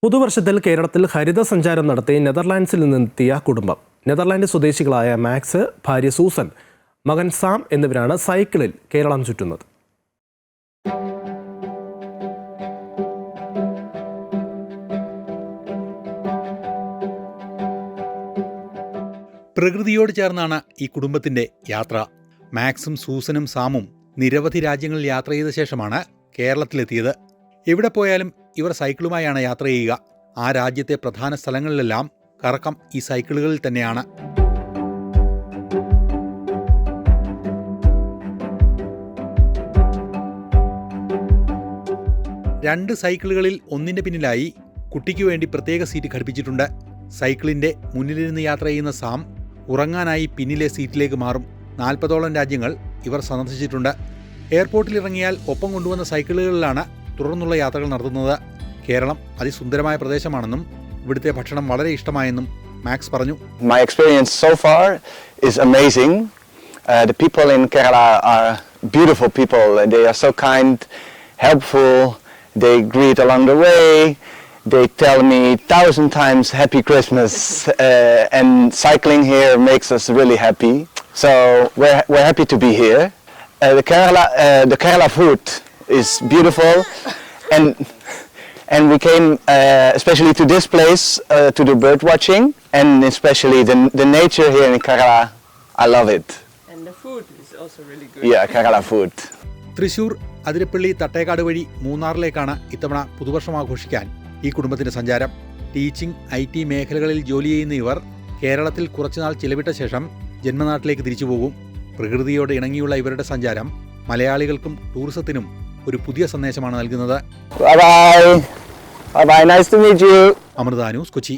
പുതുവർഷത്തിൽ കേരളത്തിൽ ഹരിത സഞ്ചാരം നടത്തി നെതർലാൻഡ്സിൽ നിന്നെത്തിയ കുടുംബം. നെതർലാൻഡ് സ്വദേശികളായ മാക്സ്, ഭാര്യ സൂസൻ, മകൻ സാം എന്നിവരാണ് സൈക്കിളിൽ കേരളം ചുറ്റുന്നത്. പ്രകൃതിയോട് ചേർന്നാണ് ഈ കുടുംബത്തിൻ്റെ യാത്ര. മാക്സും സൂസനും സാമും നിരവധി രാജ്യങ്ങളിൽ യാത്ര ചെയ്ത ശേഷമാണ് കേരളത്തിലെത്തിയത്. എവിടെ പോയാലും ഇവർ സൈക്കിളുമായാണ് യാത്ര ചെയ്യുക. ആ രാജ്യത്തെ പ്രധാന സ്ഥലങ്ങളിലെല്ലാം കറക്കം ഈ സൈക്കിളുകളിൽ തന്നെയാണ്. രണ്ട് സൈക്കിളുകളിൽ ഒന്നിൻ്റെ പിന്നിലായി കുട്ടിക്ക് വേണ്ടി പ്രത്യേക സീറ്റ് ഘടിപ്പിച്ചിട്ടുണ്ട്. സൈക്കിളിൻ്റെ മുന്നിലിരുന്ന് യാത്ര ചെയ്യുന്ന സാം ഉറങ്ങാനായി പിന്നിലെ സീറ്റിലേക്ക് മാറും. 40ഓളം രാജ്യങ്ങൾ ഇവർ സന്ദർശിച്ചിട്ടുണ്ട്. എയർപോർട്ടിൽ ഇറങ്ങിയാൽ ഒപ്പം കൊണ്ടുവന്ന സൈക്കിളുകളിലാണ് തുടർന്നുള്ള യാത്രകൾ നടത്തുന്നത്. കേരളം അതിസുന്ദരമായ പ്രദേശമാണെന്നും ഇവിടുത്തെ ഭക്ഷണം വളരെ ഇഷ്ടമായെന്നും മാക്സ് പറഞ്ഞു. My experience so far is amazing. The people in Kerala are beautiful people. They are so kind, helpful. They greet along the way. They tell me 1,000 times Happy Christmas. And cycling here makes us really happy. So we're happy to be here. The Kerala food is beautiful, and we came especially to this place to do bird watching, and especially the nature here in Kerala. I love it. And the food is also really good. Yeah, Kerala food. Thrissur, Athirappilly, Thattekkad വഴി മൂന്നാറിലേക്കാണ് ഇത്തവണ പുതുവർഷം ആഘോഷിക്കാൻ ഈ കുടുംബത്തിന്റെ സഞ്ചാരം. Teaching, IT മേഖലകളിൽ ജോലി ചെയ്യുന്ന ഇവർ കേരളത്തിൽ കുറച്ചുനാൾ ചിലവിട്ട ശേഷം ജന്മനാട്ടിലേക്ക് തിരിച്ചു പോകും. പ്രകൃതിയോട് ഇണങ്ങിയുള്ള ഇവരുടെ സഞ്ചാരം മലയാളികൾക്കും ടൂറിസത്തിനും ഒരു പുതിയ സന്ദേശമാണ് നൽകുന്നത്. Bye bye. Bye bye. Nice to meet you. Amrita News, Kochi.